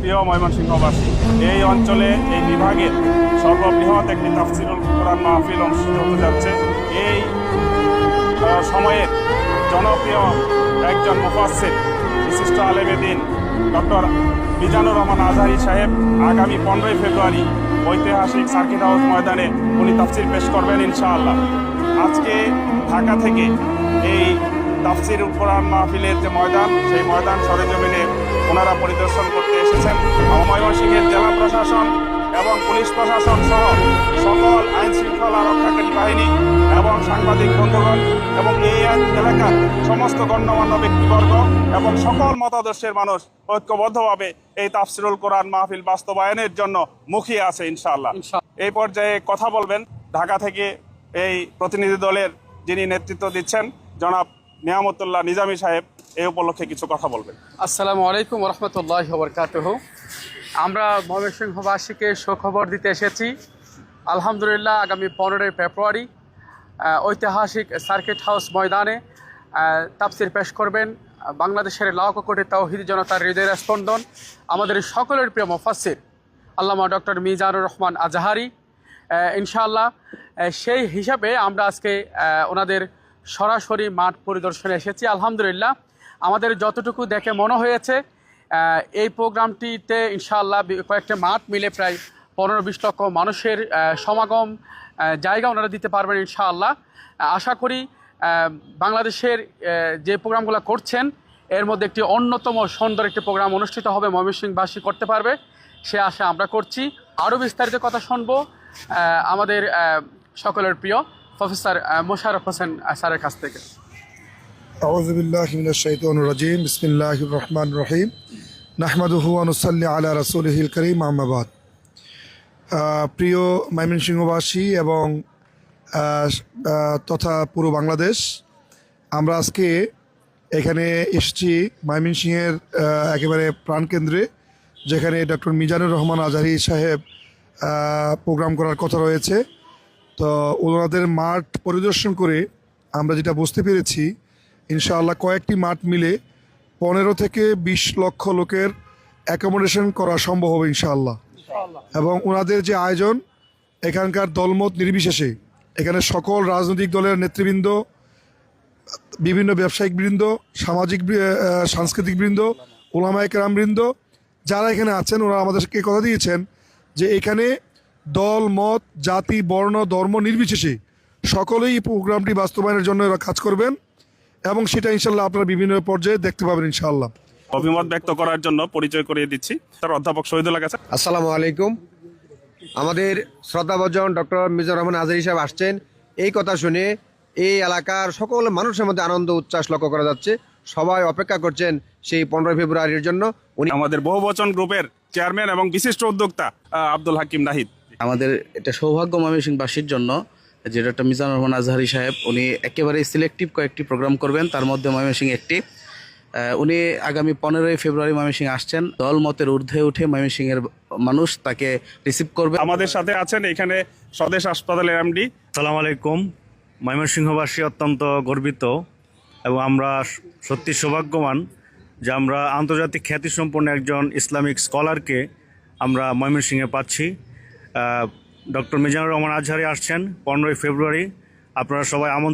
প্রিয় ময়মনসিংহবাসী, এই অঞ্চলে এই বিভাগের সর্ববৃহৎ একটি তাফসীরুল কোরআন মাহফিল অনুষ্ঠিত হতে যাচ্ছে। এই সময়ের জনপ্রিয় একজন মুফাসসির বিশিষ্ট আলেমে দ্বীন ডক্টর মিজানুর রহমান আজহারী সাহেব আগামী 15ই ফেব্রুয়ারি ঐতিহাসিক সার্কিট হাউস ময়দানে উনি তাফসীর পেশ করবেন ইনশাআল্লাহ। আজকে ঢাকা থেকে এই তাফসীরুল কোরআন মাহফিলের যে ময়দান, সেই ময়দান সরেজমিনে ওনারা পরিদর্শন করতে এসেছেন। ময়মনসিংহের জেলা প্রশাসন এবং পুলিশ প্রশাসন সহ সকল আইন শৃঙ্খলা রক্ষাকারী বাহিনী এবং সাংবাদিক বন্ধুগণ এবং এই এলাকার সমস্ত গণ্যমান্য ব্যক্তিবর্গ এবং সকল মতাদর্শের মানুষ ঐক্যবদ্ধভাবে এই তাফসীরুল কোরআন মাহফিল বাস্তবায়নের জন্য মুখিয়ে আছে ইনশাআল্লাহ। এই পর্যায়ে কথা বলবেন ঢাকা থেকে এই প্রতিনিধি দলের যিনি নেতৃত্ব দিচ্ছেন জনাব নিয়ামতুল্লাহ নিজামী সাহেব, এই উপলক্ষে কিছু কথা বলবেন। আসসালামু আলাইকুম রহমতুল্লাহি ওয়া বারাকাতুহু। আমরা ময়মনসিংহবাসীকে সুখবর দিতে এসেছি। আলহামদুলিল্লাহ, আগামী 15ই ফেব্রুয়ারি ঐতিহাসিক সার্কিট হাউস ময়দানে তাফসীর পেশ করবেন বাংলাদেশের লাখ কোটি তাওহীদি জনতার হৃদয়ের স্পন্দন, আমাদের সকলের প্রিয় মুফাসসির আল্লামা ডক্টর মিজানুর রহমান আজহারী। ইনশাআল্লাহ সেই হিসাবে আমরা আজকে ওনাদের সরাসরি মাঠ পরিদর্শনে এসেছি। আলহামদুলিল্লাহ, আমাদের যতটুকু দেখে মনে হয়েছে এই প্রোগ্রামটিতে ইনশাআল্লাহ কয়েকটা মাঠ মিলে প্রায় 15-20 লক্ষ মানুষের সমাগম জায়গা ওনারা দিতে পারবেন ইনশাআল্লাহ। আশা করি বাংলাদেশের যে প্রোগ্রামগুলো করছেন এর মধ্যে একটি অন্যতম সুন্দর একটি প্রোগ্রাম অনুষ্ঠিত হবে, ময়মনসিংহবাসী করতে পারবে, সে আশা আমরা করছি। আরও বিস্তারিত কথা শুনবো আমাদের সকলের প্রিয় প্রফেসর মোশাররফ হোসেন স্যারের কাছ থেকে। আউযু বিল্লাহি মিনাশ শাইতানির রাজিম, বিসমিল্লাহির রহমানির রহিম, নাহমাদুহু ওয়া নুসাল্লি আলা রাসূলিহিল কারীম, আম্মা বাদ। প্রিয় ময়মনসিংহবাসী এবং তথা পুরো বাংলাদেশ, আমরা আজকে এখানে এসেছি ময়মনসিংহের একেবারে প্রাণকেন্দ্রে, যেখানে ডক্টর মিজানুর রহমান আজহারী সাহেব প্রোগ্রাম করার কথা রয়েছে। তো ওনাদের মাঠ পরিদর্শন করে আমরা যেটা বুঝতে পেরেছি, ইনশাআল্লাহ কয়েকটি মাঠ মিলে 15 থেকে 20 লক্ষ লোকের অ্যাকোমোডেশন করা সম্ভব হবে ইনশাআল্লাহ। এবং ওনাদের যে আয়োজন, এখানকার দলমত নির্বিশেষে এখানে সকল রাজনৈতিক দলের নেতৃবৃন্দ, বিভিন্ন ব্যবসায়িক বৃন্দ, সামাজিক সাংস্কৃতিক বৃন্দ, ওলামায়ে কেরাম বৃন্দ যারা এখানে আছেন, ওরা আমাদেরকে কথা দিয়েছেন যে এখানে দল মত জাতি বর্ণ ধর্ম নির্বিশেষে সকলেই এই প্রোগ্রামটি বাস্তবায়নের জন্য এরা কাজ করবেন এবং সেটা ইনশাল্লাহ আপনারা বিভিন্ন পর্যায়ে দেখতে পাবেন ইনশাআল্লাহ। অভিমত ব্যক্ত করার জন্য পরিচয় করিয়ে দিচ্ছি স্যার অধ্যাপক শহীদুল্লাহ কাছে। আসসালামু আলাইকুম। আমাদের শ্রদ্ধাভাজন ডক্টর মিজানুর রহমান আজহারী সাহেব আসছেন, এই কথা শুনে এই এলাকার সকল মানুষের মধ্যে আনন্দ উচ্ছ্বাস লক্ষ্য করা যাচ্ছে। সবাই অপেক্ষা করছেন সেই 15 ফেব্রুয়ারির জন্য। উনি আমাদের বহুবচন গ্রুপের চেয়ারম্যান এবং বিশিষ্ট উদ্যোক্তা আব্দুল হাকিম নাহিদ। আমাদের এটা সৌভাগ্য ময়মনসিংহবাসীর জন্য যে ডক্টর মিজানুর রহমান আজহারী সাহেব উনি একেবারে সিলেক্টিভ কয়েকটি প্রোগ্রাম করবেন, তার মধ্যে ময়মনসিংহ একটি। উনি আগামী 15ই ফেব্রুয়ারি ময়মনসিংহ আসছেন। দল মতের ঊর্ধ্বে উঠে ময়মনসিংহের মানুষ তাকে রিসিভ করবে। আমাদের সাথে আছেন এখানে স্বদেশ হাসপাতালের এমডি। আসসালামু আলাইকুম। ময়মনসিংহবাসী অত্যন্ত গর্বিত এবং আমরা সত্যি সৌভাগ্যবান যে আমরা আন্তর্জাতিক খ্যাতিসম্পন্ন একজন ইসলামিক স্কলারকে আমরা ময়মনসিংহে পাচ্ছি। ডক্টর মিজানুর রহমান আজহারী আসছেন 15ই ফেব্রুয়ারি। আপনারা সবাই আমন্ত্রণ।